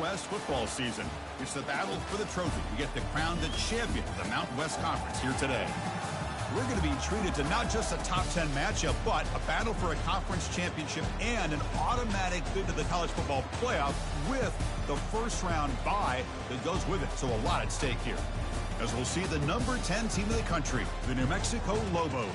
West football season. It's the battle for the trophy to get the crown the champion of the Mountain West Conference here today. We're going to be treated to not just a top 10 matchup, but a battle for a conference championship and an automatic bid to the college football playoff with the first round bye that goes with it. So a lot at stake here, as we'll see the number 10 team in the country, the New Mexico Lobos,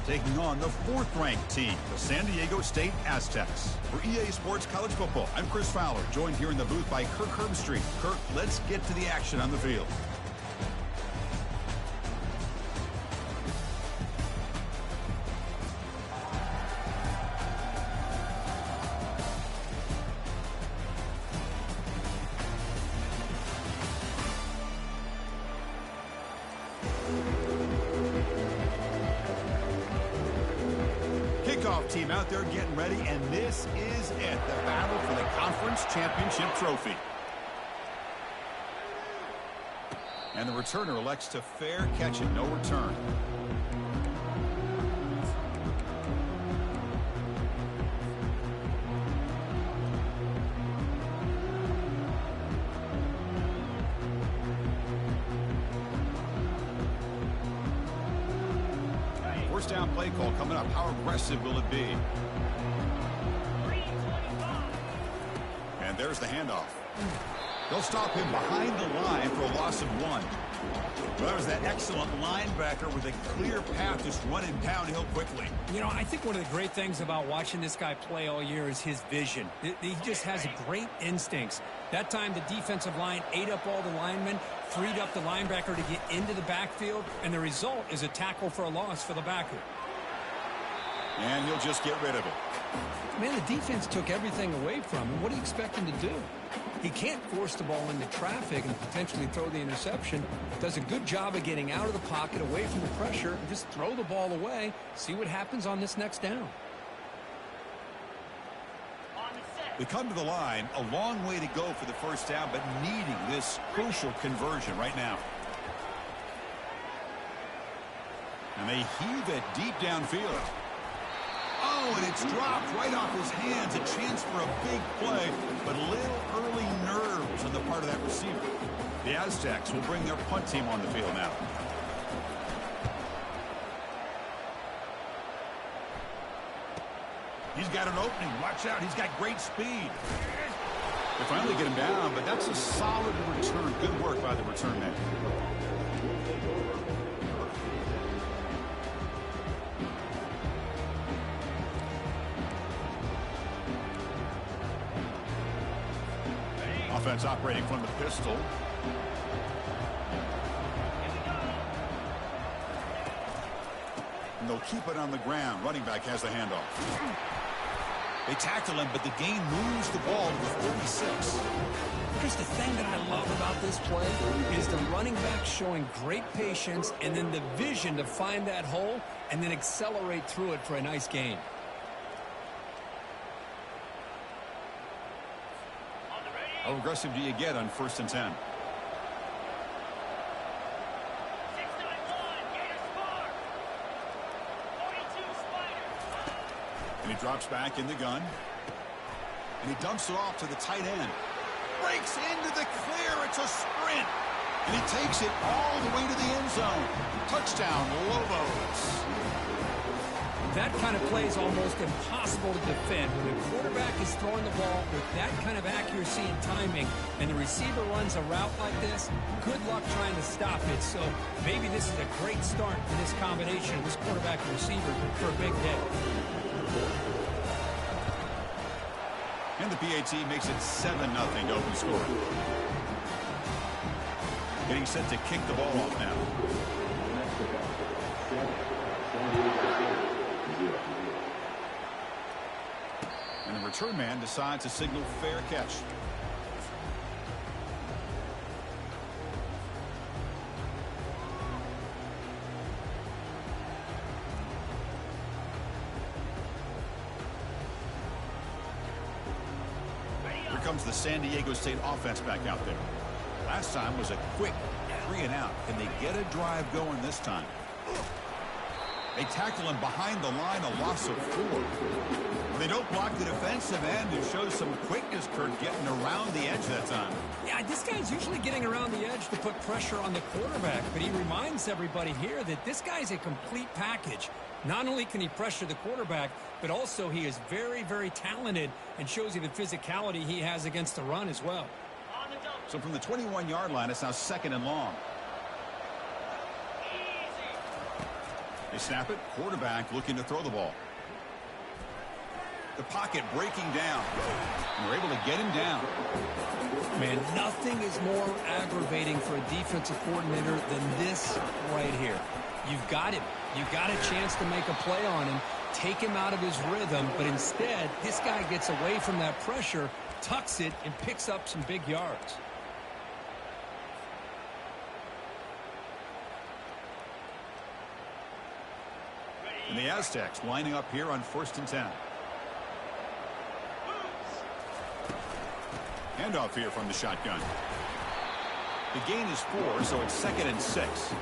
taking on the 4th-ranked team, the San Diego State Aztecs. For EA Sports College Football, I'm Chris Fowler, joined here in the booth by Kirk Herbstreit. Kirk, let's get to the action on the field. Team out there getting ready, and this is it, the battle for the conference championship trophy. And the returner elects to fair catch it, no return. First down play call coming up. How aggressive will it be? And there's the handoff. They'll stop him behind the line for a loss of 1. Well, that was that excellent linebacker with a clear path, just running downhill quickly. You know, I think one of the great things about watching this guy play all year is his vision. He just has great instincts. That time, the defensive line ate up all the linemen, freed up the linebacker to get into the backfield, and the result is a tackle for a loss for the backer. And he'll just get rid of it. Man, the defense took everything away from him. What do you expect him to do? He can't force the ball into traffic and potentially throw the interception. Does a good job of getting out of the pocket, away from the pressure, and just throw the ball away. See what happens on this next down. We come to the line, a long way to go for the first down, but needing this crucial conversion right now. And they heave it deep downfield. Oh, and it's dropped right off his hands. A chance for a big play, but a little early nerves on the part of that receiver. The Aztecs will bring their punt team on the field now. He's got an opening. Watch out. He's got great speed. They finally get him down, but that's a solid return. Good work by the return man. Offense operating from the pistol. And they'll keep it on the ground. Running back has the handoff. They tackle him, but the gain moves the ball to the 36. Chris, the thing that I love about this play is the running back showing great patience and then the vision to find that hole and then accelerate through it for a nice gain. How aggressive do you get on 1st and 10? And he drops back in the gun. And he dumps it off to the tight end. Breaks into the clear. It's a sprint. And he takes it all the way to the end zone. Touchdown, Lobos. That kind of play is almost impossible to defend. When the quarterback is throwing the ball with that kind of accuracy and timing, and the receiver runs a route like this, good luck trying to stop it. So maybe this is a great start for this combination, this quarterback and receiver, for a big day. And the PAT makes it 7-0 to open score. Getting set to kick the ball off now. And the return man decides to signal fair catch. Here comes the San Diego State offense back out there. Last time was a quick 3-and-out. Can they get a drive going this time? They tackle him behind the line, a loss of 4. They don't block the defensive end and show some quickness, Kurt, getting around the edge that time. Yeah, this guy's usually getting around the edge to put pressure on the quarterback, but he reminds everybody here that this guy's a complete package. Not only can he pressure the quarterback, but also he is very, very talented and shows you the physicality he has against the run as well. So from the 21-yard line, it's now 2nd and long. They snap it. Quarterback looking to throw the ball. The pocket breaking down. And they're able to get him down. Man, nothing is more aggravating for a defensive coordinator than this right here. You've got him. You've got a chance to make a play on him, take him out of his rhythm, but instead, this guy gets away from that pressure, tucks it, and picks up some big yards. And the Aztecs lining up here on 1st and 10. Handoff here from the shotgun. The gain is 4, so it's 2nd and 6.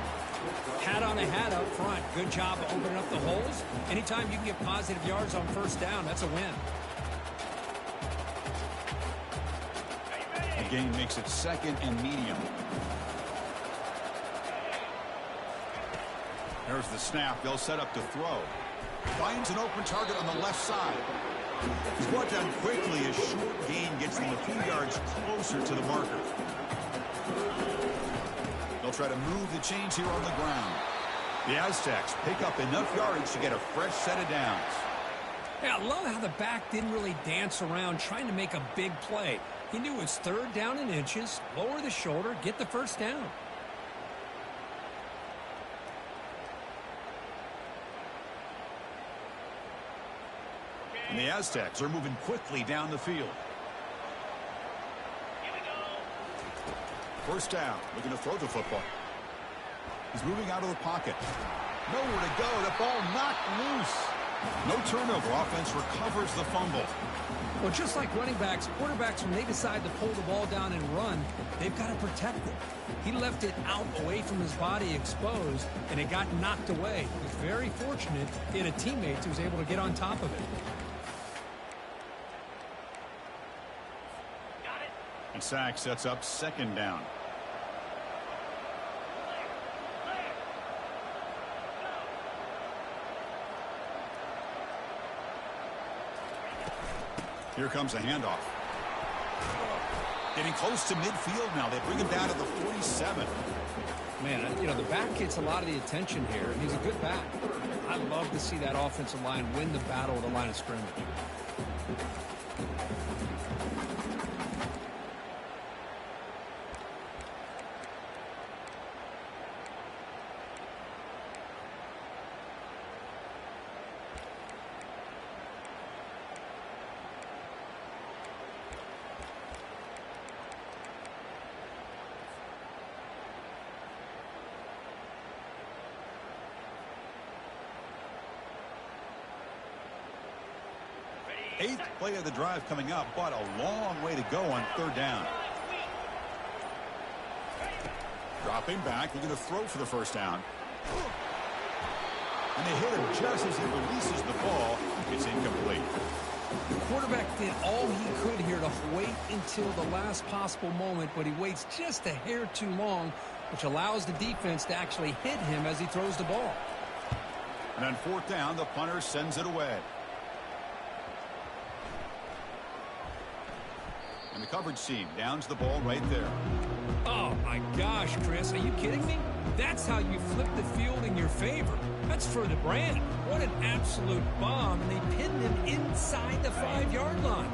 Hat on a hat up front. Good job of opening up the holes. Anytime you can get positive yards on 1st down, that's a win. The gain makes it 2nd and medium. There's the snap. They'll set up to throw. Finds an open target on the left side. He's brought down quickly. A short gain gets them a few yards closer to the marker. They'll try to move the chains here on the ground. The Aztecs pick up enough yardage to get a fresh set of downs. Yeah, I love how the back didn't really dance around trying to make a big play. He knew it's 3rd down in inches, lower the shoulder, get the 1st down. And the Aztecs are moving quickly down the field. 1st down, looking to throw the football. He's moving out of the pocket. Nowhere to go. The ball knocked loose. No turnover. Offense recovers the fumble. Well, just like running backs, quarterbacks, when they decide to pull the ball down and run, they've got to protect it. He left it out away from his body exposed, and it got knocked away. He was very fortunate he had a teammate who was able to get on top of it. And sack sets up 2nd down. Here comes a handoff. Getting close to midfield now. They bring him down to the 47. Man, you know, the back gets a lot of the attention here, and he's a good back. I love to see that offensive line win the battle at the line of scrimmage. Eighth play of the drive coming up, but a long way to go on 3rd down. Dropping back, looking to throw for the 1st down. And they hit him just as he releases the ball. It's incomplete. The quarterback did all he could here to wait until the last possible moment, but he waits just a hair too long, which allows the defense to actually hit him as he throws the ball. And on 4th down, the punter sends it away. And the coverage team downs the ball right there. Oh, my gosh, Chris. Are you kidding me? That's how you flip the field in your favor. That's for the brand. What an absolute bomb. And they pinned him inside the 5-yard line.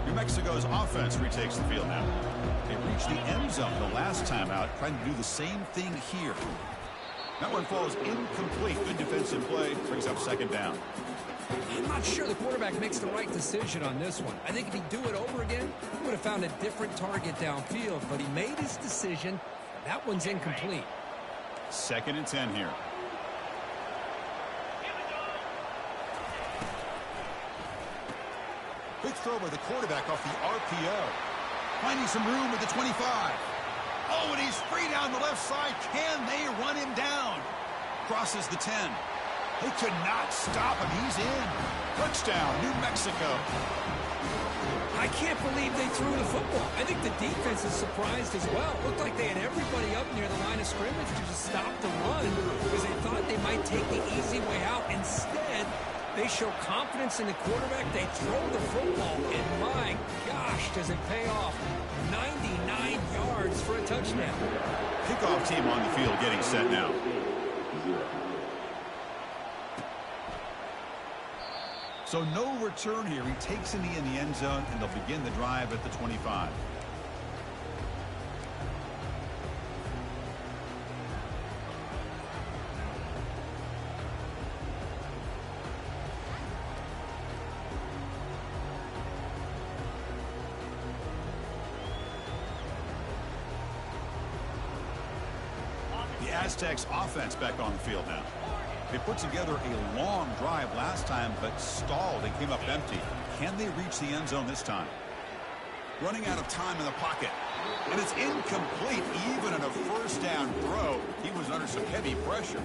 New Mexico's offense retakes the field now. They reached the end zone the last time out, trying to do the same thing here. That one falls incomplete. Good defensive play. Brings up 2nd down. I'm not sure the quarterback makes the right decision on this one. I think if he'd do it over again, he would have found a different target downfield, but he made his decision. That one's incomplete. 2nd and 10 here. Quick throw by the quarterback off the RPO. Finding some room at the 25. Oh, and he's free down the left side. Can they run him down? Crosses the 10. They could not stop him. He's in. Touchdown, New Mexico. I can't believe they threw the football. I think the defense is surprised as well. It looked like they had everybody up near the line of scrimmage to just stop the run because they thought they might take the easy way out. Instead, they show confidence in the quarterback. They throw the football, and my gosh, does it pay off. 99 yards for a touchdown. Kickoff team on the field getting set now. So no return here. He takes a knee in the end zone, and they'll begin the drive at the 25. The Aztecs offense back on the field now. They put together a long drive last time, but stalled and came up empty. Can they reach the end zone this time? Running out of time in the pocket. And it's incomplete, even in a first down throw. He was under some heavy pressure.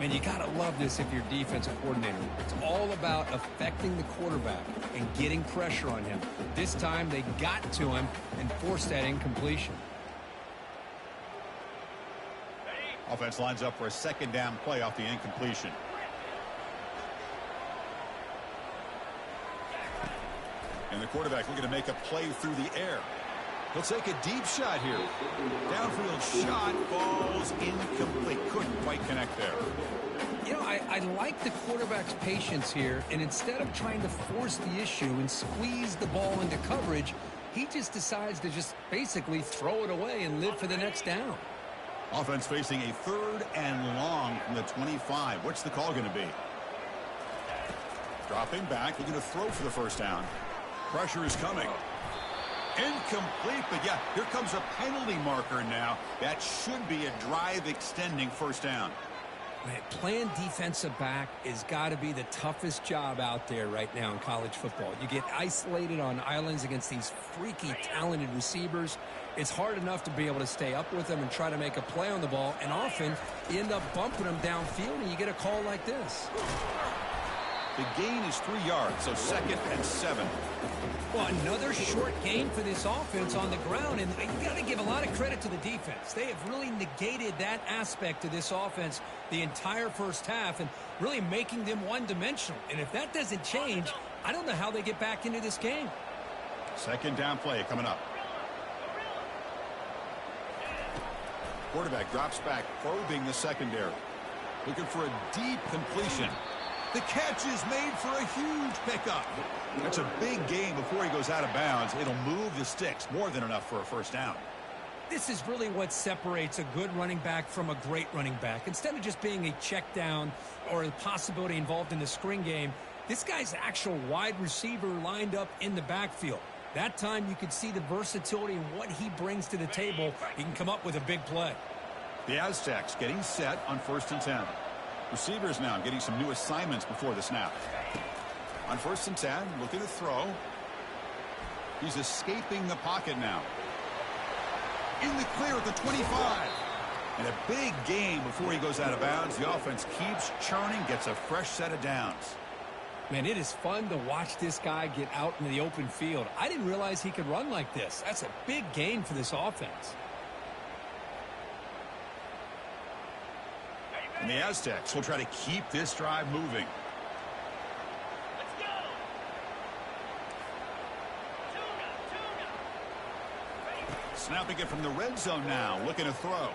Man, you got to love this if you're defensive coordinator. It's all about affecting the quarterback and getting pressure on him. This time, they got to him and forced that incompletion. Offense lines up for a second down play off the incompletion. And the quarterback looking to make a play through the air. He'll take a deep shot here. Downfield shot falls incomplete. Couldn't quite connect there. You know, I like the quarterback's patience here, and instead of trying to force the issue and squeeze the ball into coverage, he just decides to just basically throw it away and live for the next down. Offense facing a 3rd and long from the 25. What's the call going to be? Dropping back, looking to throw for the first down. Pressure is coming. Incomplete, but yeah, here comes a penalty marker now. That should be a drive-extending first down. Man, playing defensive back has got to be the toughest job out there right now in college football. You get isolated on islands against these freaky, talented receivers. It's hard enough to be able to stay up with them and try to make a play on the ball, and often you end up bumping them downfield, and you get a call like this. The gain is 3 yards, so 2nd and 7. Well, another short gain for this offense on the ground, and you got to give a lot of credit to the defense. They have really negated that aspect of this offense the entire first half and really making them one-dimensional. And if that doesn't change, I don't know how they get back into this game. Second down play coming up. Quarterback drops back, probing the secondary. Looking for a deep completion. The catch is made for a huge pickup. That's a big gain before he goes out of bounds. It'll move the sticks, more than enough for a first down. This is really what separates a good running back from a great running back. Instead of just being a check down or a possibility involved in the screen game, this guy's actual wide receiver lined up in the backfield. That time you could see the versatility and what he brings to the table. He can come up with a big play. The Aztecs getting set on 1st and 10. Receivers now getting some new assignments before the snap. On 1st and 10, looking to throw. He's escaping the pocket now. In the clear at the 25. And a big gain before he goes out of bounds. The offense keeps churning, gets a fresh set of downs. Man, it is fun to watch this guy get out in the open field. I didn't realize he could run like this. That's a big gain for this offense. And the Aztecs will try to keep this drive moving. Let's go. Snapping it from the red zone now, looking to throw.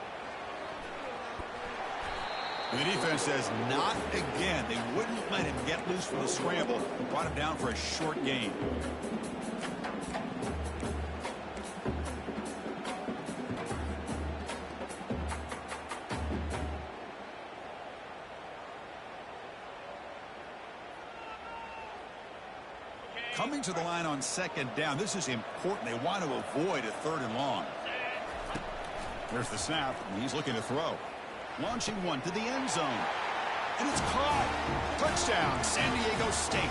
And the defense says not again. They wouldn't let him get loose from the scramble. Brought him down for a short gain. Coming to the line on 2nd down. This is important. They want to avoid a 3rd and long. There's the snap, and he's looking to throw. Launching one to the end zone. And it's caught. Touchdown, San Diego State.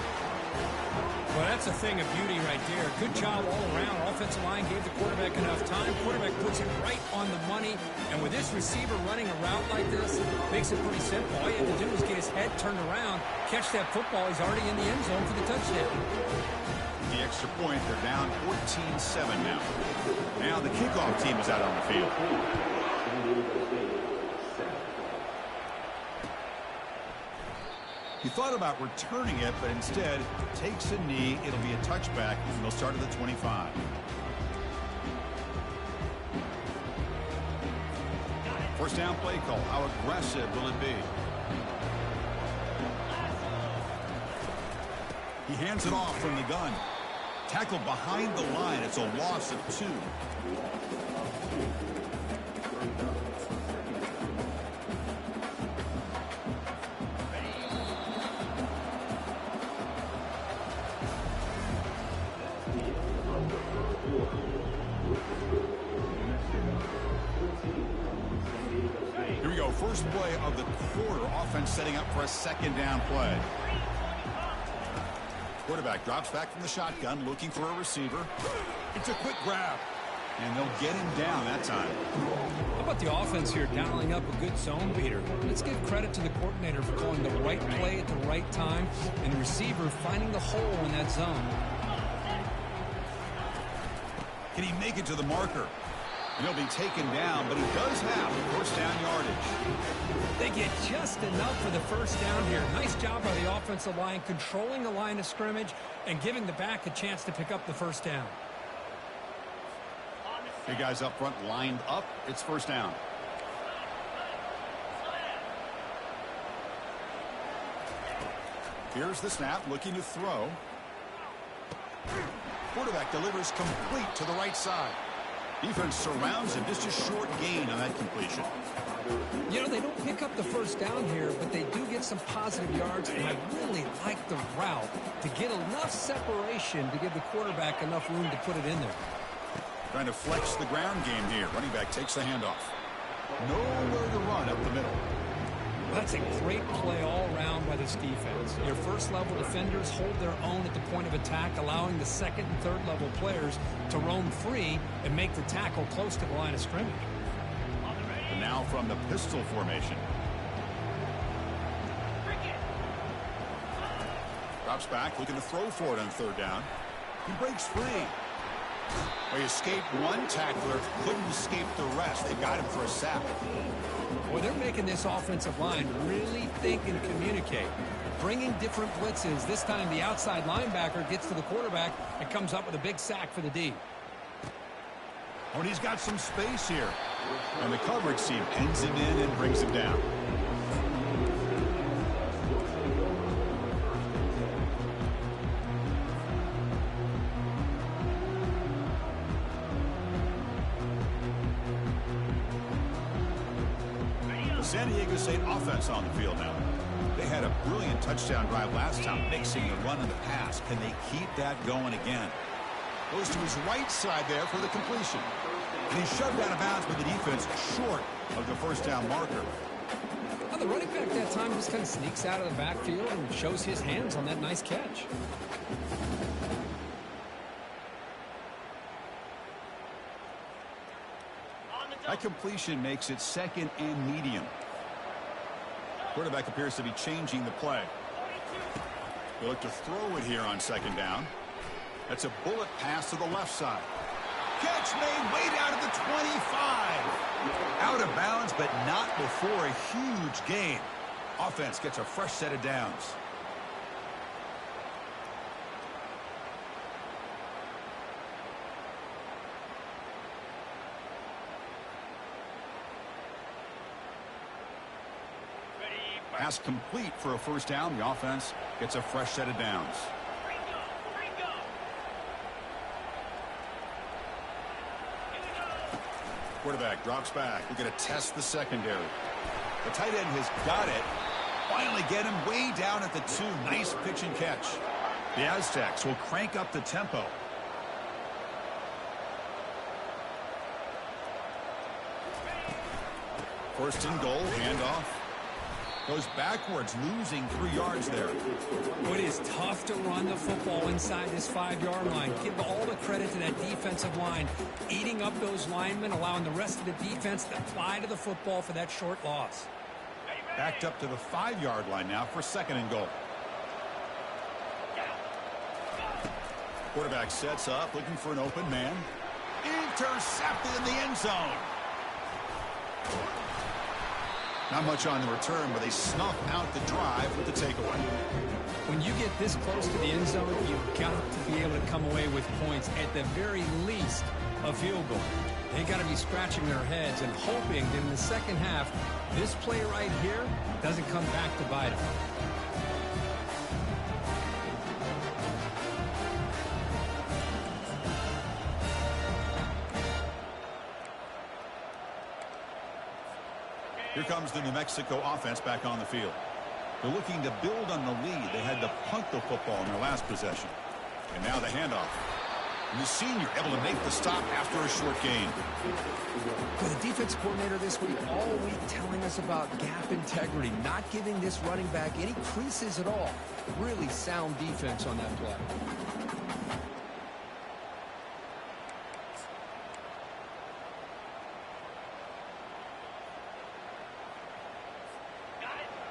Well, that's a thing of beauty right there. Good job all around. Offensive line gave the quarterback enough time. Quarterback puts it right on the money. And with this receiver running a route like this, makes it pretty simple. All you have to do is get his head turned around, catch that football. He's already in the end zone for the touchdown. The extra point, they're down 14-7 now. Now the kickoff team is out on the field. He thought about returning it, but instead takes a knee. It'll be a touchback, and they'll start at the 25. First down play call. How aggressive will it be? He hands it off from the gun. Tackled behind the line. It's a loss of 2. Here we go. First play of the quarter. Offense setting up for a second down play. Quarterback drops back from the shotgun, looking for a receiver. It's a quick grab, and they'll get him down that time. How about the offense here dialing up a good zone beater? Let's give credit to the coordinator for calling the right play at the right time, and the receiver finding the hole in that zone. Can he make it to the marker? And he'll be taken down, but he does have first down yardage. They get just enough for the first down here. Nice job by the offensive line, controlling the line of scrimmage and giving the back a chance to pick up the first down. Big guys up front lined up. It's first down. Here's the snap, looking to throw. Quarterback delivers complete to the right side. Defense surrounds him. Just a short gain on that completion. You know, they don't pick up the first down here, but they do get some positive yards, and I really like the route to get enough separation to give the quarterback enough room to put it in there. Trying to flex the ground game here. Running back takes the handoff. Nowhere to run up the middle. That's a great play all around by this defense. Your first-level defenders hold their own at the point of attack, allowing the second and third-level players to roam free and make the tackle close to the line of scrimmage. And now from the pistol formation. Drops back, looking to throw for it on third down. He breaks free. Well, he escaped one tackler, couldn't escape the rest. They got him for a sack. Well, they're making this offensive line really think and communicate. Bringing different blitzes. This time the outside linebacker gets to the quarterback and comes up with a big sack for the D. Oh, and he's got some space here. And the coverage team pins him in and brings him down. San Diego State offense on the field now. They had a brilliant touchdown drive last time, mixing the run and the pass. Can they keep that going again? Goes to his right side there for the completion. And he's shoved out of bounds with the defense short of the first down marker. Well, the running back that time just kind of sneaks out of the backfield and shows his hands on that nice catch. That completion makes it second and medium. Quarterback appears to be changing the play. They look to throw it here on second down. That's a bullet pass to the left side. Catch made way down at the 25. Out of bounds, but not before a huge gain. Offense gets a fresh set of downs. Pass complete for a first down. The offense gets a fresh set of downs. Quarterback drops back. We're going to test the secondary. The tight end has got it. Finally get him way down at the 2. Nice pitch and catch. The Aztecs will crank up the tempo. First and goal, handoff. Goes backwards, losing 3 yards there. It is tough to run the football inside this 5-yard line. Give all the credit to that defensive line, eating up those linemen, allowing the rest of the defense to fly to the football for that short loss. Backed up to the 5-yard line now for 2nd and goal. Quarterback sets up, looking for an open man. Intercepted in the end zone. Not much on the return, but they snuff out the drive with the takeaway. When you get this close to the end zone, you've got to be able to come away with points, at the very least a field goal. They got to be scratching their heads and hoping that in the second half, this play right here doesn't come back to bite them. Here comes the New Mexico offense back on the field. They're looking to build on the lead. They had to punt the football in their last possession. And now the handoff. And the senior able to make the stop after a short gain. The defense coordinator this week, all week telling us about gap integrity, not giving this running back any creases at all. Really sound defense on that play.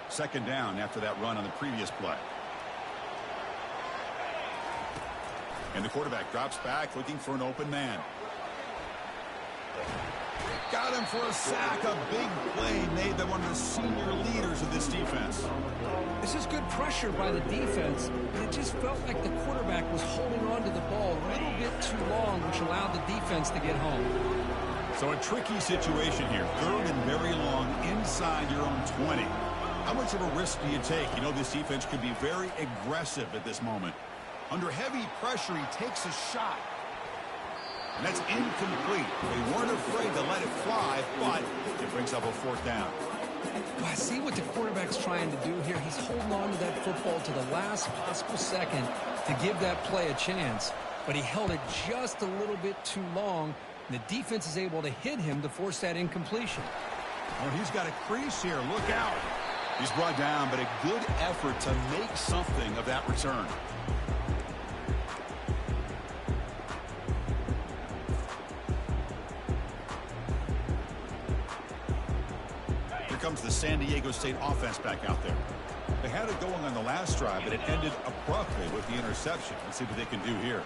Second down after that run on the previous play. And the quarterback drops back looking for an open man. Got him for a sack. A big play made them one of the senior leaders of this defense. This is good pressure by the defense, but it just felt like the quarterback was holding on to the ball a little bit too long, which allowed the defense to get home. So a tricky situation here. 3rd and very long inside your own 20. How much of a risk do you take? You know this defense could be very aggressive at this moment. Under heavy pressure, he takes a shot. And that's incomplete. They weren't afraid to let it fly, but it brings up a 4th down. Well, I see what the quarterback's trying to do here. He's holding on to that football to the last possible second to give that play a chance. But he held it just a little bit too long. And the defense is able to hit him to force that incompletion. Well, he's got a crease here. Look out. He's brought down, but a good effort to make something of that return. Here comes the San Diego State offense back out there. They had it going on the last drive, but it ended abruptly with the interception. Let's see what they can do here.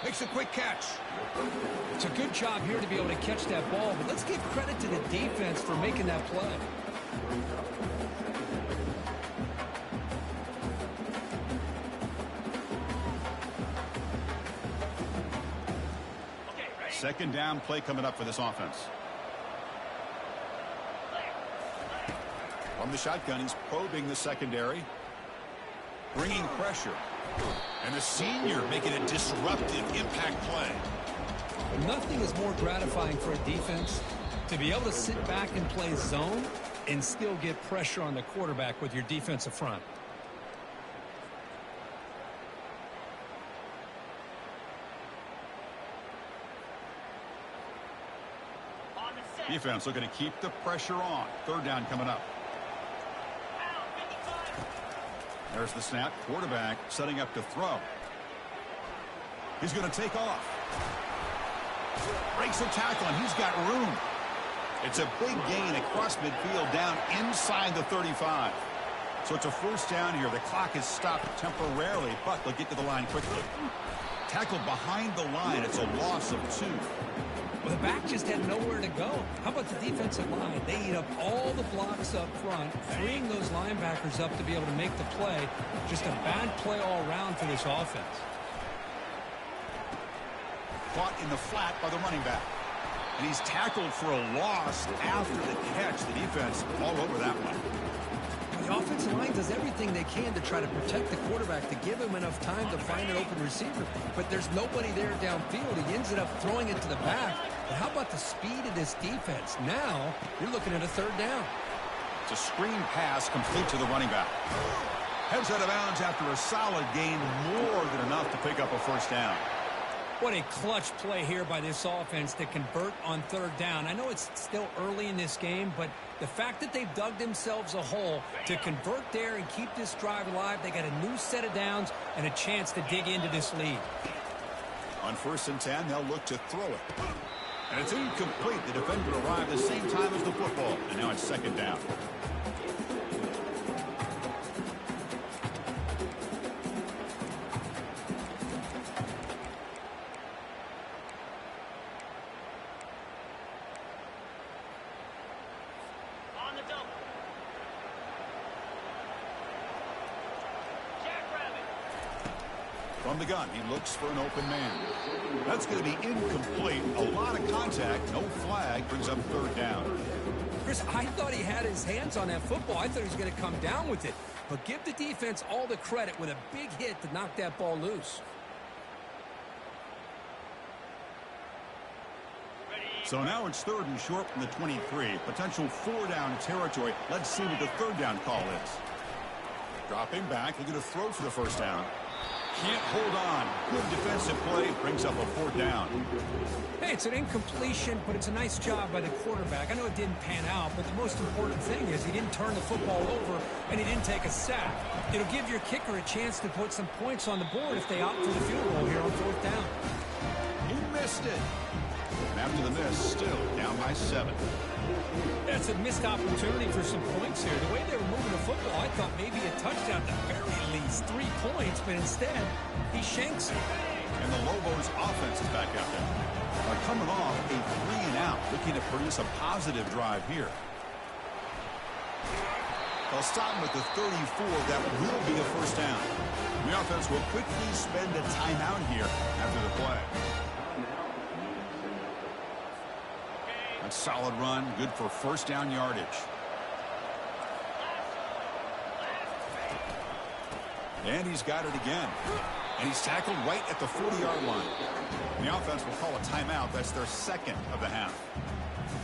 Makes a quick catch. It's a good job here to be able to catch that ball, but let's give credit to the defense for making that play. Second down play coming up for this offense. From the shotgun, he's probing the secondary. Bringing pressure. And the senior making a disruptive impact play. Nothing is more gratifying for a defense to be able to sit back and play zone and still get pressure on the quarterback with your defensive front. Defense looking to keep the pressure on. 3rd down coming up. There's the snap. Quarterback setting up to throw. He's going to take off. Breaks a tackle, and he's got room. It's a big gain across midfield down inside the 35. So it's a 1st down here. The clock is stopped temporarily, but they'll get to the line quickly. Tackled behind the line. It's a loss of 2. Well, the back just had nowhere to go. How about the defensive line? They eat up all the blocks up front, freeing those linebackers up to be able to make the play. Just a bad play all around for this offense. Caught in the flat by the running back. And he's tackled for a loss after the catch. The defense all over that one. The offensive line does everything they can to try to protect the quarterback, to give him enough time to find an open receiver. But there's nobody there downfield. He ends up throwing it to the back. But how about the speed of this defense? Now you're looking at a 3rd down. It's a screen pass complete to the running back. Heads out of bounds after a solid gain, more than enough to pick up a 1st down. What a clutch play here by this offense to convert on third down. I know it's still early in this game, but the fact that they've dug themselves a hole to convert there and keep this drive alive, they got a new set of downs and a chance to dig into this lead. On 1st and 10, they'll look to throw it. And it's incomplete. The defender arrived the same time as the football, and now it's 2nd down. From the gun, he looks for an open man. That's going to be incomplete. A lot of contact. No flag. Brings up 3rd down. Chris, I thought he had his hands on that football. I thought he was going to come down with it. But give the defense all the credit with a big hit to knock that ball loose. So now it's 3rd and short from the 23. Potential 4-down territory. Let's see what the 3rd down call is. Dropping back. They're going to throw for the 1st down. Can't hold on. Good defensive play. Brings up a 4th down. Hey, it's an incompletion, but it's a nice job by the quarterback. I know it didn't pan out, but the most important thing is he didn't turn the football over and he didn't take a sack. It'll give your kicker a chance to put some points on the board if they opt for the field goal here on 4th down. He missed it. And after the miss, still down by 7. That's a missed opportunity for some points here. The way they were moving the football, I thought maybe a touchdown at the very least, 3 points, but instead, he shanks it. And the Lobos offense is back out there. They're coming off a 3-and-out, looking to produce a positive drive here. They'll stop him at the 34. That will be a 1st down. The offense will quickly spend a timeout here after the play. A solid run, good for 1st down yardage. And he's got it again. And he's tackled right at the 40-yard line. And the offense will call a timeout. That's their 2nd of the half.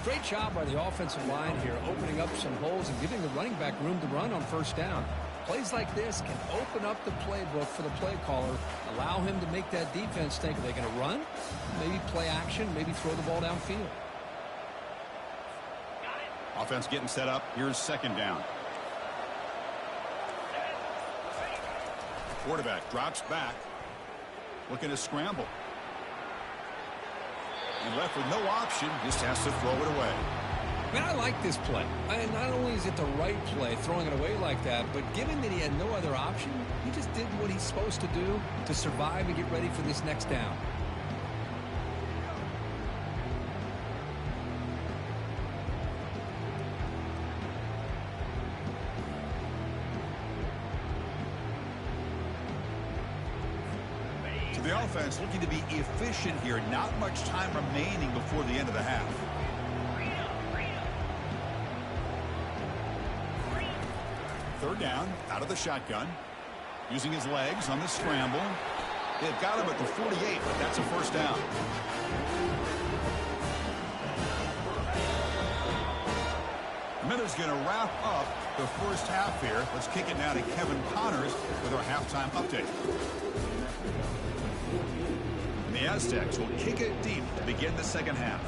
Great job by the offensive line here, opening up some holes and giving the running back room to run on 1st down. Plays like this can open up the playbook for the play caller, allow him to make that defense think, are they going to run? Maybe play action, maybe throw the ball downfield. Offense getting set up. Here's 2nd down. Quarterback drops back. Looking to scramble. And left with no option. Just has to throw it away. Man, I like this play. And not only is it the right play, throwing it away like that, but given that he had no other option, he just did what he's supposed to do to survive and get ready for this next down. The offense looking to be efficient here. Not much time remaining before the end of the half. Third down, out of the shotgun. Using his legs on the scramble. They've got him at the 48, but that's a 1st down. Miller's going to wrap up the 1st half here. Let's kick it now to Kevin Connors with our halftime update. The Aztecs will kick it deep to begin the 2nd half.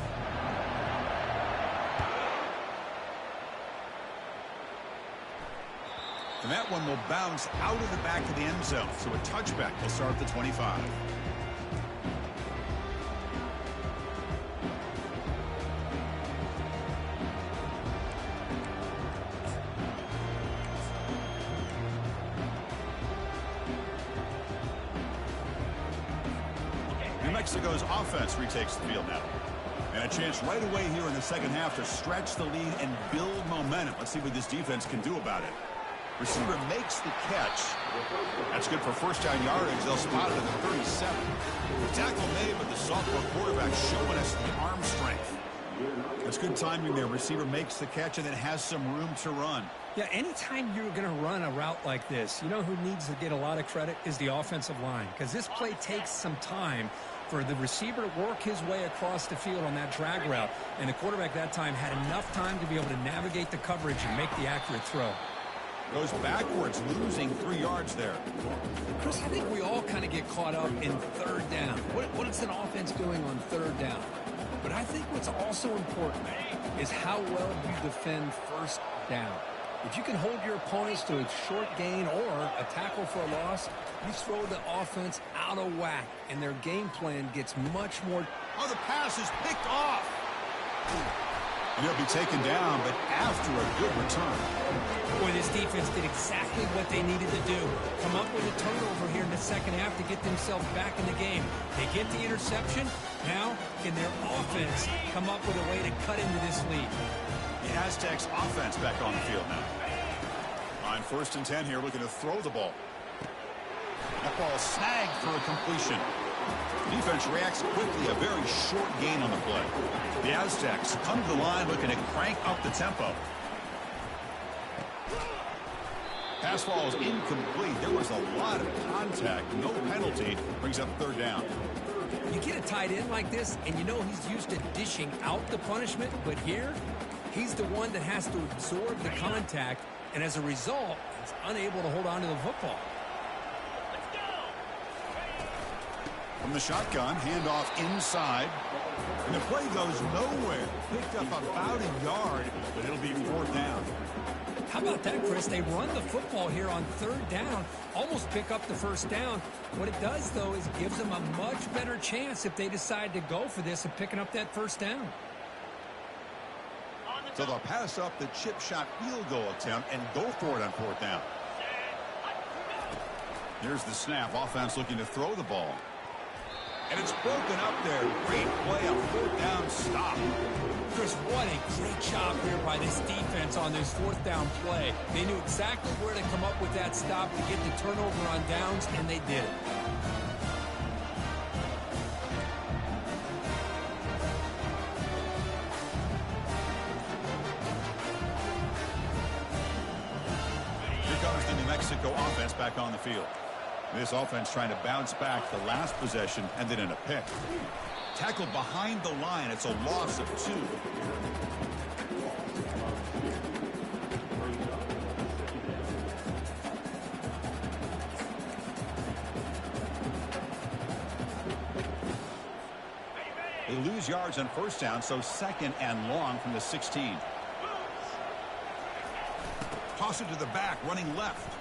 And that one will bounce out of the back of the end zone. So a touchback will start at the 25. Mexico's offense retakes the field now. And a chance right away here in the 2nd half to stretch the lead and build momentum. Let's see what this defense can do about it. Receiver makes the catch. That's good for 1st down yardage. They'll spot it at the 37. The tackle made, but the sophomore quarterback showing us the arm strength. That's good timing there. Receiver makes the catch and then has some room to run. Yeah, anytime you're going to run a route like this, you know who needs to get a lot of credit is the offensive line, because this play takes some time for the receiver to work his way across the field on that drag route, and the quarterback that time had enough time to be able to navigate the coverage and make the accurate throw. Goes backwards, losing 3 yards there. Chris, I think we all kind of get caught up in third down. What is an offense doing on third down? But I think what's also important is how well you defend first down. If you can hold your opponents to a short gain or a tackle for a loss, you throw the offense out of whack, and their game plan gets much more. Oh, the pass is picked off. And he'll be taken down, but after a good return. Boy, this defense did exactly what they needed to do. Come up with a turnover here in the second half to get themselves back in the game. They get the interception. Now, can their offense come up with a way to cut into this lead? The Aztecs offense back on the field now. On 1st and 10 here, looking to throw the ball. That ball snagged for a completion. Defense reacts quickly, a very short gain on the play. The Aztecs come to the line looking to crank up the tempo. Pass ball is incomplete. There was a lot of contact. No penalty. Brings up 3rd down. You get a tight end like this, and you know he's used to dishing out the punishment, but here, he's the one that has to absorb the contact, and as a result, he's unable to hold on to the football. From the shotgun, handoff inside. And the play goes nowhere. Picked up about a yard, but it'll be 4th down. How about that, Chris? They run the football here on 3rd down, almost pick up the 1st down. What it does, though, is gives them a much better chance if they decide to go for this of picking up that 1st down. So they'll pass up the chip shot field goal attempt and go for it on 4th down. Here's the snap. Offense looking to throw the ball. And it's broken up there. Great play, a 4th down stop. Chris, what a great job here by this defense on this 4th down play. They knew exactly where to come up with that stop to get the turnover on downs, and they did it. Here comes the New Mexico offense back on the field. This offense trying to bounce back the last possession, ended in a pick. Tackled behind the line. It's a loss of 2. They lose yards on 1st down, so 2nd and long from the 16. Toss it to the back, running left.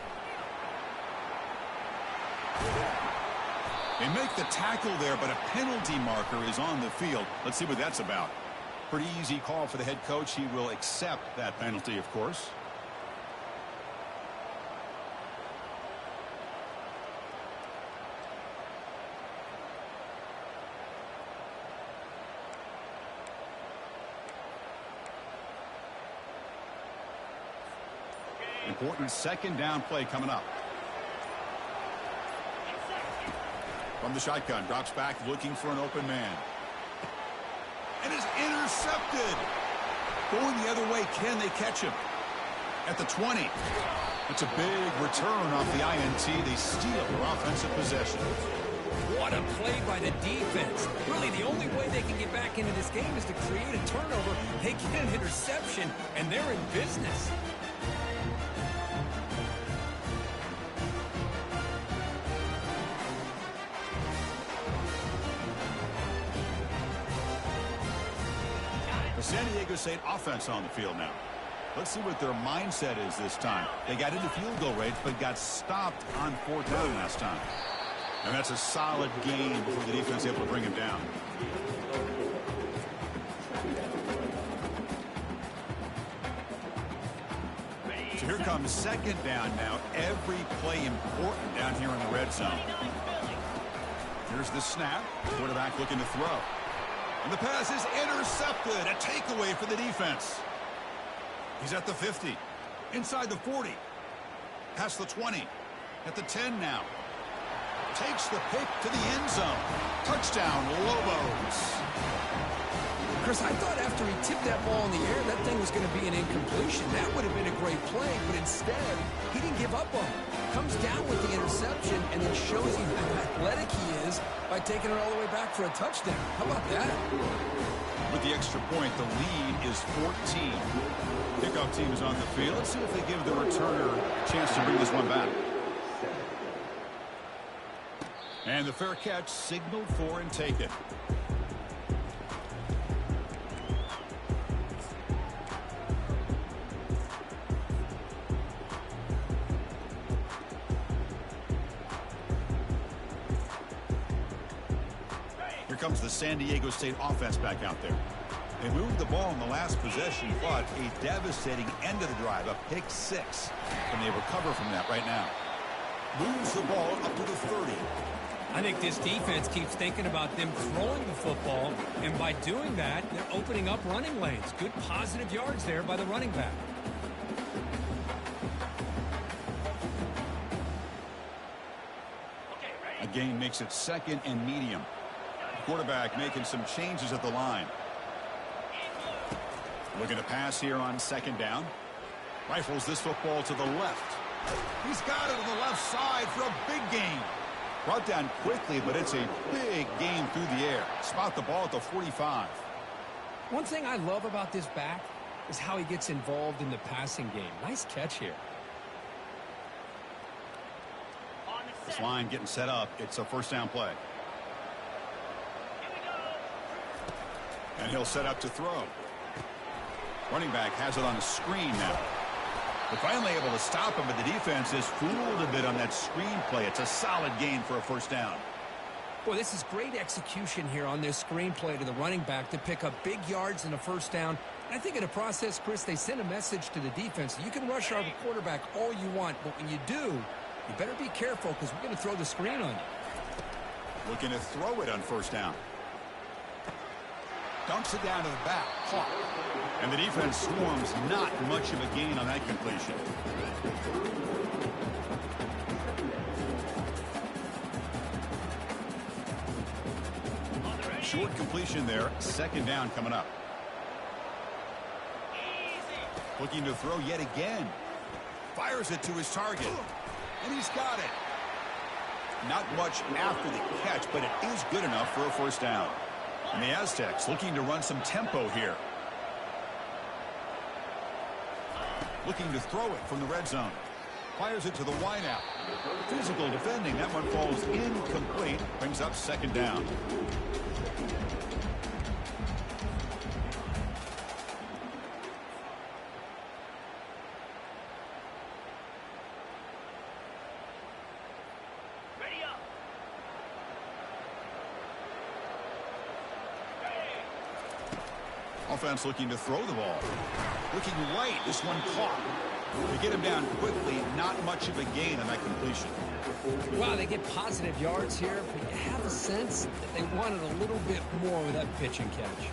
They make the tackle there, but a penalty marker is on the field. Let's see what that's about. Pretty easy call for the head coach. He will accept that penalty, of course. Important 2nd down play coming up. From the shotgun, drops back, looking for an open man. And is intercepted. Going the other way, can they catch him? At the 20. It's a big return off the INT. They steal their offensive possession. What a play by the defense. Really, the only way they can get back into this game is to create a turnover. They get an interception, and they're in business. San Diego State offense on the field now. Let's see what their mindset is this time. They got into field goal range, but got stopped on 4th down last time. And that's a solid gain before the defense able to bring him down. So here comes 2nd down now. Every play important down here in the red zone. Here's the snap. Quarterback looking to throw. And the pass is intercepted. A takeaway for the defense. He's at the 50. Inside the 40. Past the 20. At the 10 now. Takes the pick to the end zone. Touchdown, Lobos. Chris, I thought after he tipped that ball in the air, that thing was going to be an incompletion. That would have been a great play, but instead, he didn't give up on it. Comes down with the interception and then shows you how athletic he is by taking it all the way back for a touchdown. How about that? With the extra point, the lead is 14. Kickoff team is on the field. Let's see if they give the returner a chance to bring this one back. And the fair catch signaled for and taken. Here comes the San Diego State offense back out there. They moved the ball in the last possession, but a devastating end of the drive, a pick six. And they recover from that right now. Moves the ball up to the 30. I think this defense keeps thinking about them throwing the football, and by doing that, they're opening up running lanes. Good positive yards there by the running back. A gain makes it 2nd and medium. Quarterback making some changes at the line. Looking to pass here on 2nd down. Rifles this football to the left. He's got it on the left side for a big gain. Brought down quickly, but it's a big gain through the air. Spot the ball at the 45. One thing I love about this back is how he gets involved in the passing game. Nice catch here. This line getting set up. It's a 1st down play. And he'll set up to throw. Running back has it on a screen now. They're finally able to stop him, but the defense is fooled a bit on that screen play. It's a solid gain for a 1st down. Boy, this is great execution here on this screen play to the running back to pick up big yards and a 1st down. I think in the process, Chris, they send a message to the defense. You can rush our quarterback all you want, but when you do, you better be careful because we're going to throw the screen on you. Looking to throw it on 1st down. Dumps it down to the back. Caught. And the defense swarms. Not much of a gain on that completion. Short completion there. 2nd down coming up. Looking to throw yet again. Fires it to his target. And he's got it. Not much after the catch, but it is good enough for a 1st down. And the Aztecs looking to run some tempo here. Looking to throw it from the red zone. Fires it to the wideout. Physical defending. That one falls incomplete. Brings up 2nd down. Offense looking to throw the ball. Looking right. This one caught. They get him down quickly. Not much of a gain on that completion. Wow, they get positive yards here, but you have a sense that they wanted a little bit more with that pitch and catch.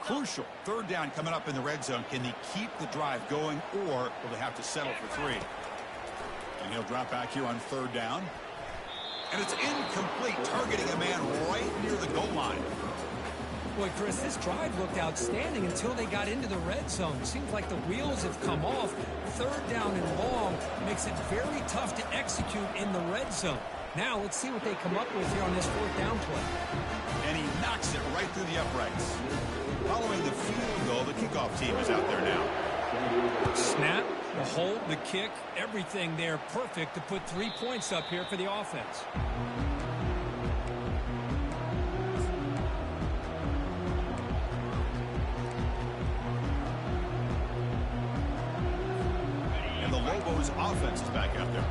Crucial. 3rd down coming up in the red zone. Can they keep the drive going, or will they have to settle for 3? And he'll drop back here on 3rd down. And it's incomplete, targeting a man right near the goal line. Boy, Chris, this drive looked outstanding until they got into the red zone. Seems like the wheels have come off. 3rd down and long makes it very tough to execute in the red zone. Now let's see what they come up with here on this 4th down play. And he knocks it right through the uprights. Following the field goal, the kickoff team is out there now. Snap, the hold, the kick, everything there perfect to put 3 points up here for the offense. And the Lobos offense is back out there.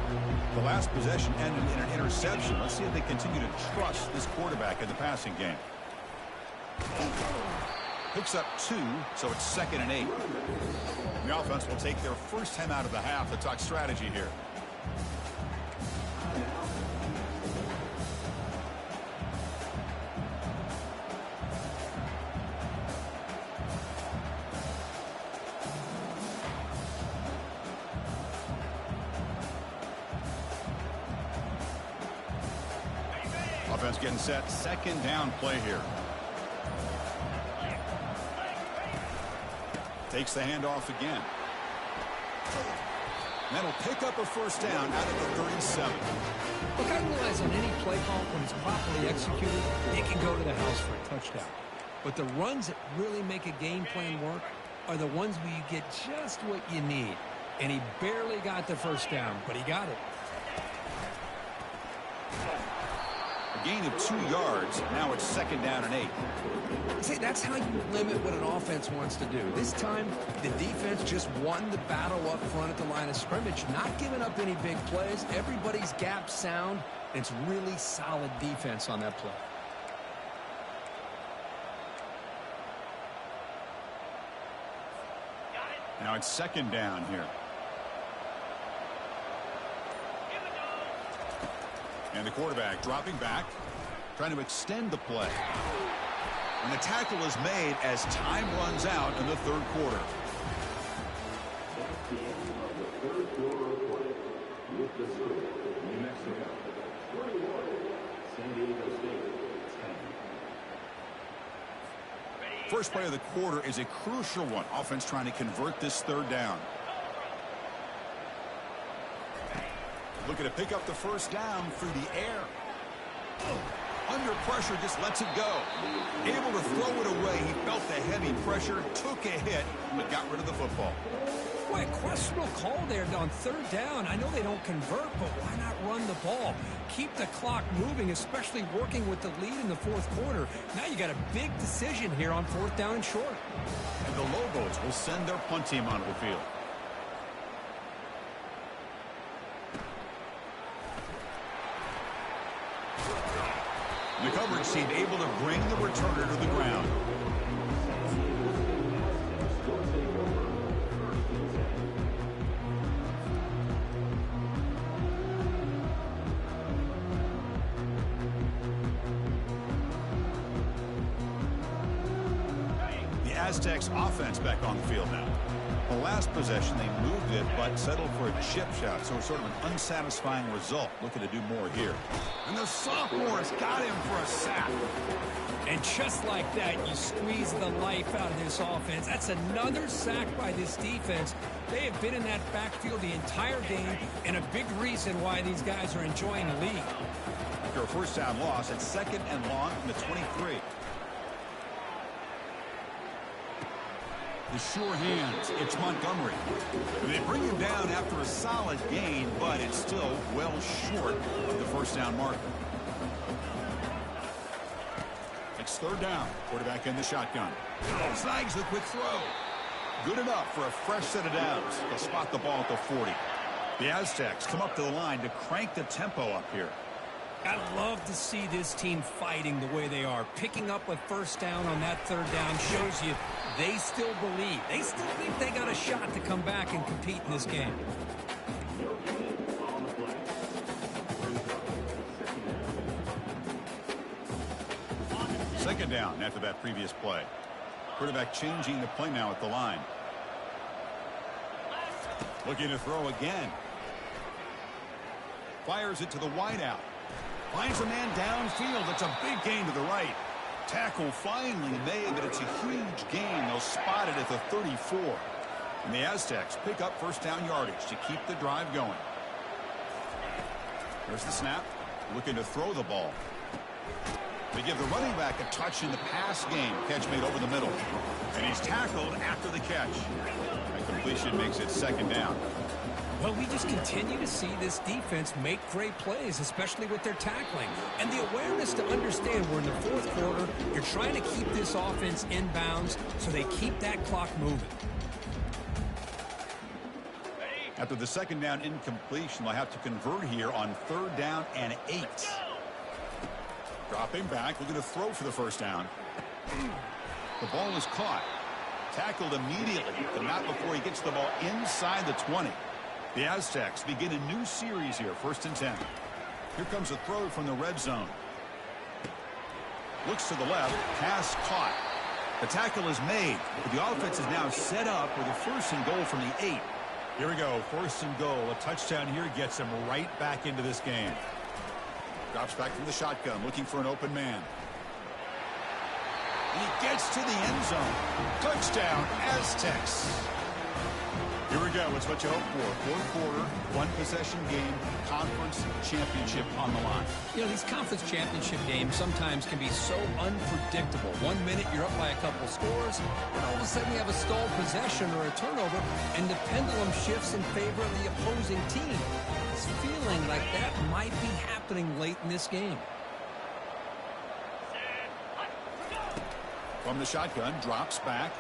The last possession ended in an interception. Let's see if they continue to trust this quarterback in the passing game. Picks up 2, so it's 2nd and 8. The offense will take their first time out of the half to talk strategy here. Offense getting set. 2nd down play here. Takes the handoff again. That'll pick up a first down out of the 37. Look, I realize on any play call, when it's properly executed, it can go to the house for a touchdown. But the runs that really make a game plan work are the ones where you get just what you need. And he barely got the first down, but he got it. A gain of 2 yards. Now it's 2nd down and 8. See, that's how you limit what an offense wants to do. This time, the defense just won the battle up front at the line of scrimmage, not giving up any big plays. Everybody's gap sound. It's really solid defense on that play. Now it's 2nd down here. And the quarterback dropping back, trying to extend the play. And the tackle is made as time runs out in the 3rd quarter. First play of the quarter is a crucial one. Offense trying to convert this 3rd down. Looking to pick up the first down through the air. Under pressure, just lets it go. Able to throw it away. He felt the heavy pressure, took a hit, but got rid of the football. Boy, a questionable call there on 3rd down. I know they don't convert, but why not run the ball? Keep the clock moving, especially working with the lead in the 4th quarter. Now you got a big decision here on 4th down and short. And the Lobos will send their punt team onto the field. The coverage team able to bring the returner to the ground. The Aztecs offense back on the field now. The last possession, they moved it, but settled for a chip shot, so sort of an unsatisfying result. Looking to do more here. And the sophomore has got him for a sack. And just like that, you squeeze the life out of this offense. That's another sack by this defense. They have been in that backfield the entire game, and a big reason why these guys are enjoying the lead. After a first down loss, it's 2nd and long from the 23. The sure hands, it's Montgomery. They bring him down after a solid gain, but it's still well short of the first down marker. It's 3rd down. Quarterback in the shotgun. Snags the quick throw. Good enough for a fresh set of downs. They'll spot the ball at the 40. The Aztecs come up to the line to crank the tempo up here. I love to see this team fighting the way they are. Picking up a first down on that 3rd down shows you they still believe. They still think they got a shot to come back and compete in this game. Second down after that previous play. Quarterback changing the play now at the line. Looking to throw again. Fires it to the wideout. Finds a man downfield. It's a big gain to the right. Tackle finally made, but it's a huge gain. They'll spot it at the 34. And the Aztecs pick up first down yardage to keep the drive going. There's the snap. Looking to throw the ball. They give the running back a touch in the pass game. Catch made over the middle. And he's tackled after the catch. That completion makes it 2nd down. Well, we just continue to see this defense make great plays, especially with their tackling. And the awareness to understand we're in the 4th quarter, you're trying to keep this offense in bounds so they keep that clock moving. After the 2nd down incompletion, they'll have to convert here on 3rd down and 8. Dropping back, looking to throw for the first down. The ball is caught. Tackled immediately, but not before he gets the ball inside the 20. The Aztecs begin a new series here, 1st and 10. Here comes a throw from the red zone. Looks to the left, pass caught. The tackle is made, but the offense is now set up with a 1st and goal from the 8. Here we go, 1st and goal. A touchdown here gets him right back into this game. Drops back from the shotgun, looking for an open man. And he gets to the end zone. Touchdown, Aztecs. Here we go. It's what you hope for. Fourth quarter, one-possession game, conference championship on the line. You know, these conference championship games sometimes can be so unpredictable. 1 minute you're up by a couple of scores, and all of a sudden you have a stalled possession or a turnover, and the pendulum shifts in favor of the opposing team. It's feeling like that might be happening late in this game. From the shotgun, drops back.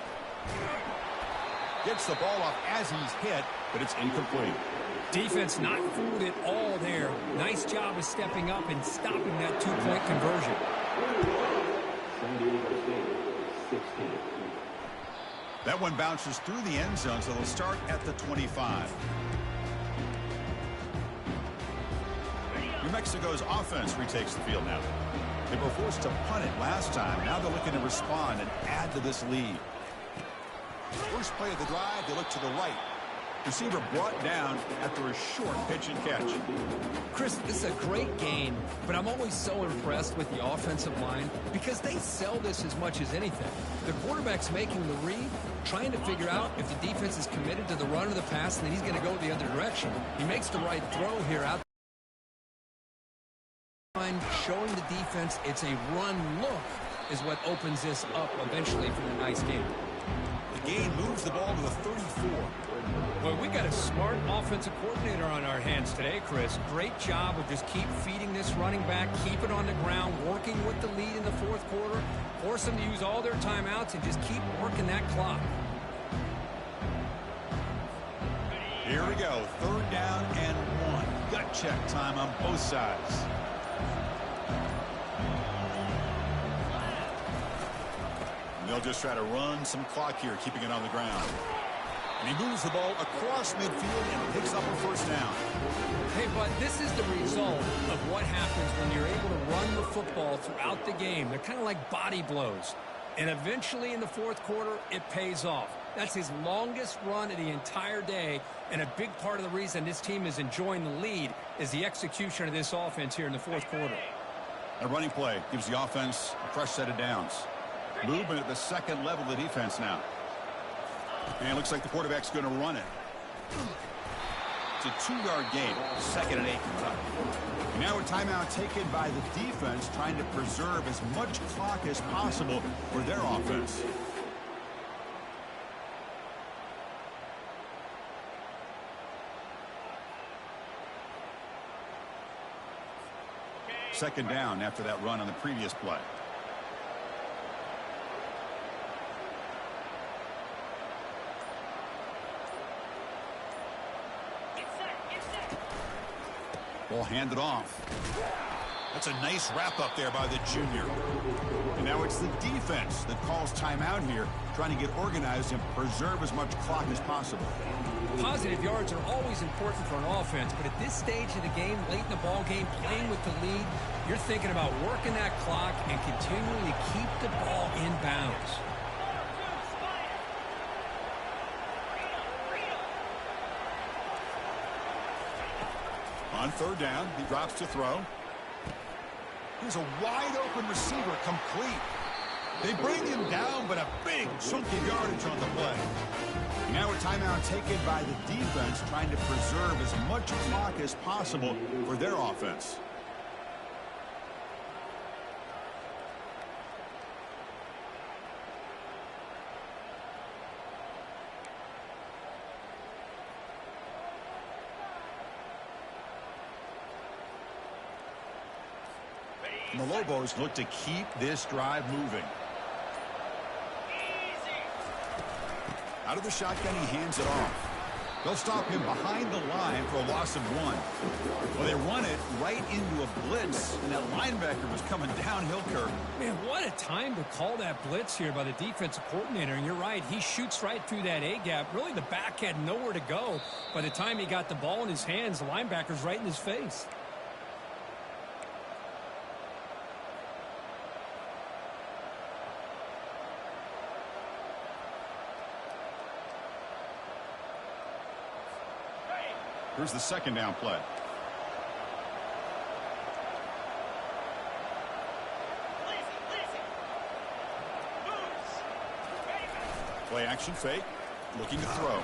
Gets the ball off as he's hit, but it's incomplete. Defense not fooled at all there. Nice job of stepping up and stopping that two-point conversion. That one bounces through the end zone, so they'll start at the 25. New Mexico's offense retakes the field now. They were forced to punt it last time. Now they're looking to respond and add to this lead. First play of the drive, they look to the right. Receiver brought down after a short pitch and catch. Chris, this is a great game, but I'm always so impressed with the offensive line because they sell this as much as anything. The quarterback's making the read, trying to figure out if the defense is committed to the run or the pass, and then he's going to go the other direction. He makes the right throw here out. Showing the defense it's a run look is what opens this up eventually for the nice game. The game moves the ball to the 34. Well, we got a smart offensive coordinator on our hands today, Chris. Great job of just keep feeding this running back, keep it on the ground, working with the lead in the fourth quarter, force them to use all their timeouts, and just keep working that clock. Here we go. Third down and 1. Gut check time on both sides. They'll just try to run some clock here, keeping it on the ground. And he moves the ball across midfield and picks up a first down. Hey, but this is the result of what happens when you're able to run the football throughout the game. They're kind of like body blows. And eventually in the fourth quarter, it pays off. That's his longest run of the entire day. And a big part of the reason this team is enjoying the lead is the execution of this offense here in the fourth quarter. A running play gives the offense a fresh set of downs. Movement at the second level of the defense now. And it looks like the quarterback's going to run it. It's a 2-yard gain. 2nd and 8. And now a timeout taken by the defense, trying to preserve as much clock as possible for their offense. Second down after that run on the previous play. Ball handed off. That's a nice wrap up there by the junior. And now it's the defense that calls timeout here, trying to get organized and preserve as much clock as possible. Positive yards are always important for an offense, but at this stage of the game, late in the ball game, playing with the lead, you're thinking about working that clock and continuing to keep the ball in bounds. On third down, he drops to throw. Here's a wide-open receiver, complete. They bring him down, but a big chunky yardage on the play. Now a timeout taken by the defense, trying to preserve as much clock as possible for their offense. And the Lobos look to keep this drive moving. Out of the shotgun, he hands it off. They'll stop him behind the line for a loss of 1. Well, they run it right into a blitz, and that linebacker was coming downhill, Kirk. Man, what a time to call that blitz here by the defensive coordinator. And you're right, he shoots right through that A-gap. Really, the back had nowhere to go. By the time he got the ball in his hands, the linebacker's right in his face. Here's the second down play. Play action fake. Looking to throw.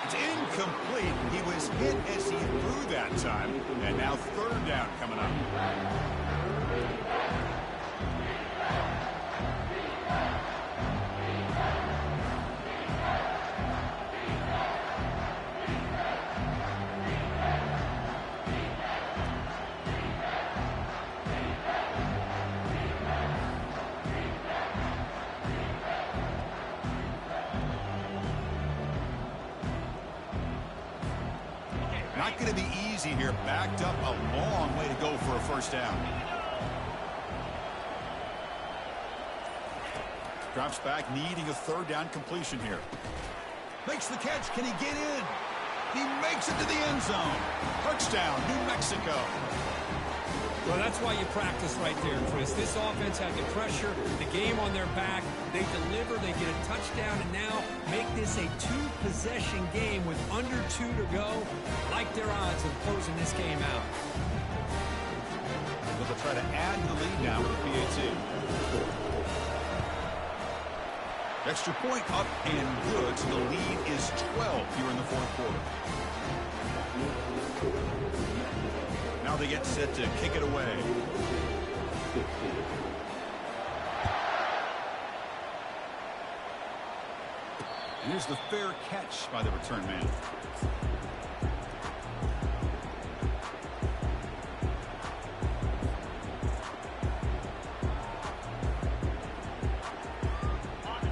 It's incomplete. He was hit as he threw that time. And now third down coming up. Not going to be easy here. Backed up a long way to go for a first down. Drops back, needing a third down completion here. Makes the catch. Can he get in? He makes it to the end zone. Touchdown, New Mexico. Well, that's why you practice right there, Chris. This offense had the pressure, the game on their back. They deliver, they get a touchdown, and now make this a two-possession game with under 2 to go. Like their odds of closing this game out. They'll try to add to the lead now with the PAT. Extra point up and good, so the lead is 12 here in the fourth quarter. Now they get set to kick it away. And here's the fair catch by the return man.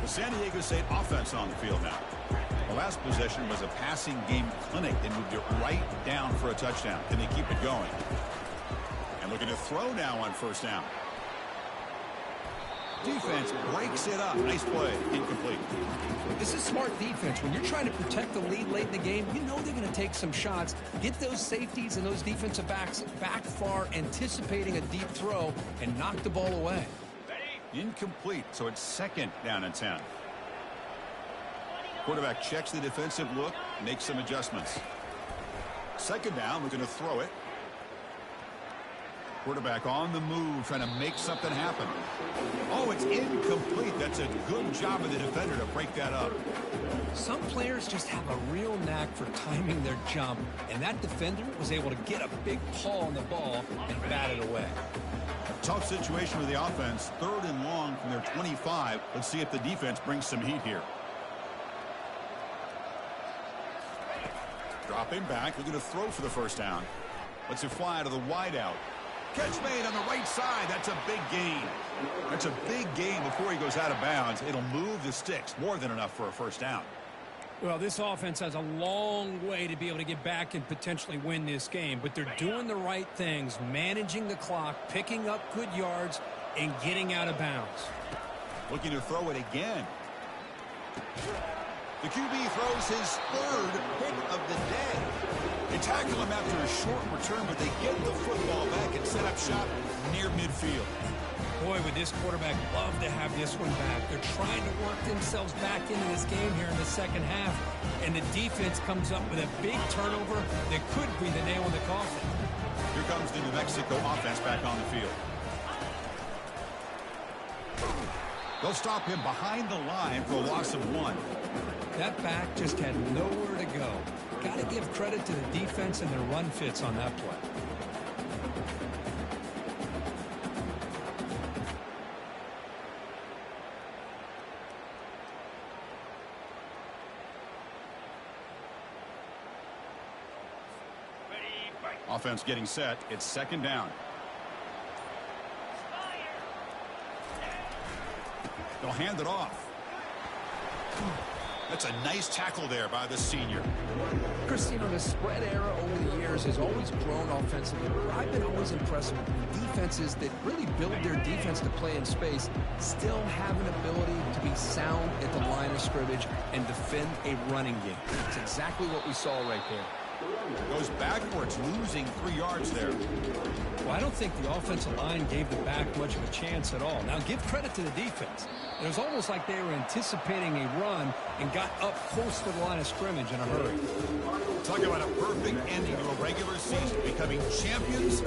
The San Diego State offense on the field now. The last possession was a passing game clinic. They moved it right down for a touchdown. Can they keep it going? And looking to throw now on first down. Defense breaks it up. Nice play. Incomplete. This is smart defense. When you're trying to protect the lead late in the game, you know they're going to take some shots. Get those safeties and those defensive backs back far, anticipating a deep throw, and knock the ball away. Incomplete. So it's second down and 10. Quarterback checks the defensive look, makes some adjustments. Second down, looking to throw it. Quarterback on the move, trying to make something happen. Oh, it's incomplete. That's a good job of the defender to break that up. Some players just have a real knack for timing their jump, and that defender was able to get a big paw on the ball and bat it away. A tough situation with the offense. Third and long from their 25. Let's see if the defense brings some heat here. Dropping back, looking to throw for the first down. Lets it fly to the wideout. Catch made on the right side. That's a big gain. That's a big gain before he goes out of bounds. It'll move the sticks. More than enough for a first down. Well, this offense has a long way to be able to get back and potentially win this game, but they're doing the right things, managing the clock, picking up good yards, and getting out of bounds. Looking to throw it again. The QB throws his third hit of the day. They tackle him after a short return, but they get the football back and set up shop near midfield. Boy, would this quarterback love to have this one back. They're trying to work themselves back into this game here in the second half, and the defense comes up with a big turnover that could be the nail in the coffin. Here comes the New Mexico offense back on the field. They'll stop him behind the line for a loss of 1. That back just had nowhere to go. Got to give credit to the defense and their run fits on that play. Offense getting set. It's second down. They'll hand it off. That's a nice tackle there by the senior. Christine, the spread era over the years has always grown offensively. I've been always impressed with defenses that really build their defense to play in space, still have an ability to be sound at the line of scrimmage and defend a running game. That's exactly what we saw right there. Goes backwards, losing 3 yards there. Well, I don't think the offensive line gave the back much of a chance at all. Now, give credit to the defense. It was almost like they were anticipating a run and got up close to the line of scrimmage in a hurry. Talk about a perfect ending to a regular season. Becoming champions